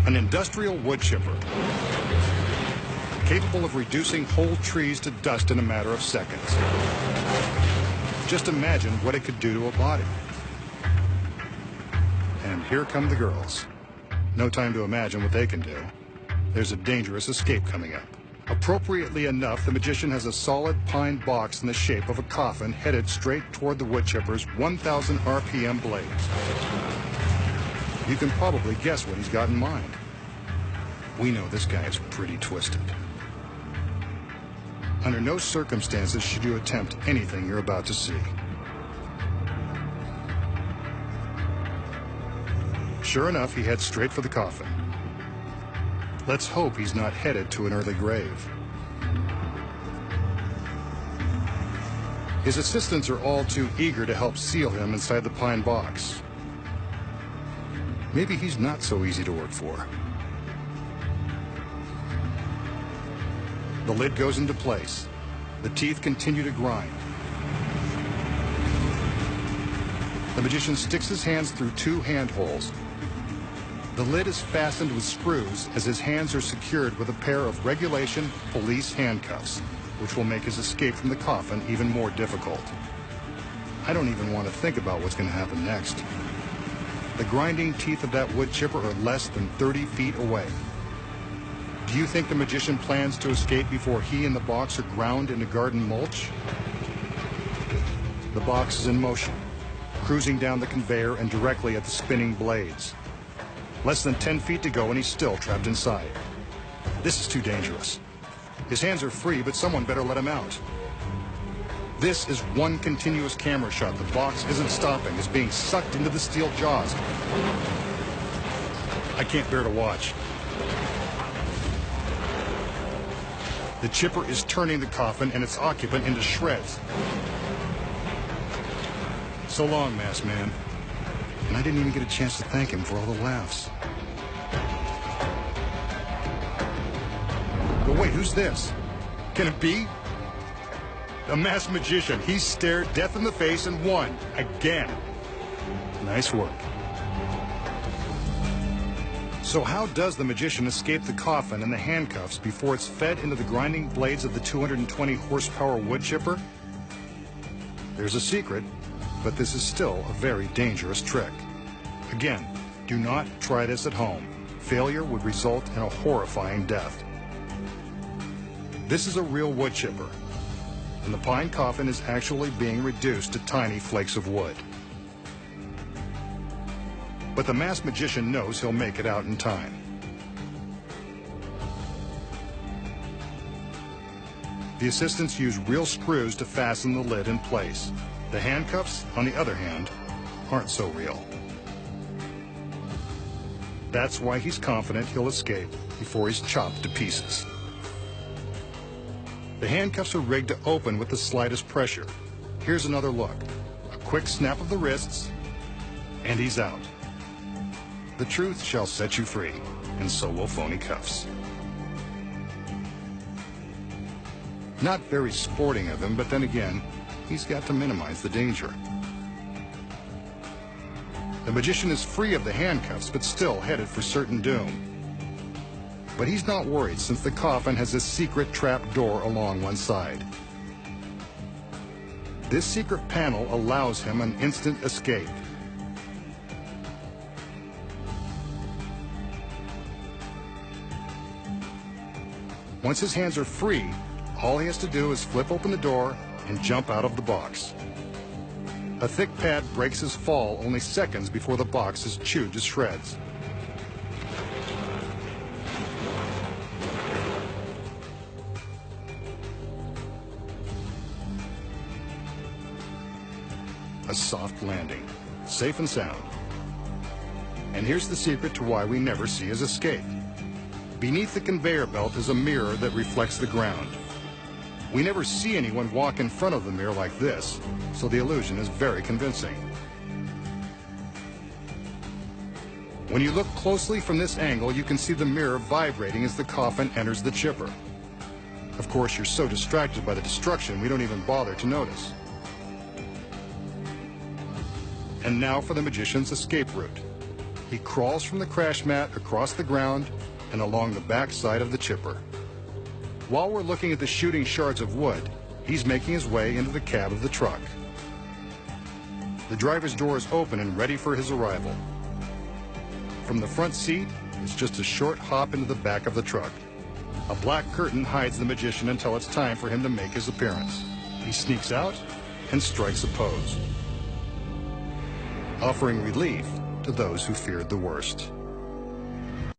An industrial wood chipper, capable of reducing whole trees to dust in a matter of seconds. Just imagine what it could do to a body. And here come the girls. No time to imagine what they can do. There's a dangerous escape coming up. Appropriately enough, the magician has a solid pine box in the shape of a coffin headed straight toward the wood chipper's 1,000 RPM blades. You can probably guess what he's got in mind. We know this guy is pretty twisted. Under no circumstances should you attempt anything you're about to see. Sure enough, he heads straight for the coffin. Let's hope he's not headed to an early grave. His assistants are all too eager to help seal him inside the pine box. Maybe he's not so easy to work for. The lid goes into place. The teeth continue to grind. The magician sticks his hands through 2 handholds. The lid is fastened with screws as his hands are secured with a pair of regulation police handcuffs, which will make his escape from the coffin even more difficult. I don't even want to think about what's going to happen next. The grinding teeth of that wood chipper are less than 30 feet away. Do you think the magician plans to escape before he and the box are ground into garden mulch? The box is in motion, cruising down the conveyor and directly at the spinning blades. Less than 10 feet to go and he's still trapped inside. This is too dangerous. His hands are free, but someone better let him out. This is one continuous camera shot. The box isn't stopping. It's being sucked into the steel jaws. I can't bear to watch. The chipper is turning the coffin and its occupant into shreds. So long, masked man. And I didn't even get a chance to thank him for all the laughs. But wait, who's this? Can it be? A masked magician. He stared death in the face and won. Again. Nice work. So how does the magician escape the coffin and the handcuffs before it's fed into the grinding blades of the 220 horsepower wood chipper? There's a secret, but this is still a very dangerous trick. Again, do not try this at home. Failure would result in a horrifying death. This is a real wood chipper, and the pine coffin is actually being reduced to tiny flakes of wood. But the masked magician knows he'll make it out in time. The assistants use real screws to fasten the lid in place. The handcuffs, on the other hand, aren't so real. That's why he's confident he'll escape before he's chopped to pieces. The handcuffs are rigged to open with the slightest pressure. Here's another look. A quick snap of the wrists, and he's out. The truth shall set you free, and so will phony cuffs. Not very sporting of him, but then again, he's got to minimize the danger. The magician is free of the handcuffs, but still headed for certain doom. But he's not worried, since the coffin has a secret trap door along one side. This secret panel allows him an instant escape. Once his hands are free, all he has to do is flip open the door and jump out of the box. A thick pad breaks his fall only seconds before the box is chewed to shreds. A soft landing, safe and sound. And here's the secret to why we never see his escape. Beneath the conveyor belt is a mirror that reflects the ground. We never see anyone walk in front of the mirror like this, so the illusion is very convincing. When you look closely from this angle, you can see the mirror vibrating as the coffin enters the chipper. Of course, you're so distracted by the destruction, we don't even bother to notice. And now for the magician's escape route. He crawls from the crash mat across the ground and along the back side of the chipper. While we're looking at the shooting shards of wood, he's making his way into the cab of the truck. The driver's door is open and ready for his arrival. From the front seat, it's just a short hop into the back of the truck. A black curtain hides the magician until it's time for him to make his appearance. He sneaks out and strikes a pose, offering relief to those who feared the worst.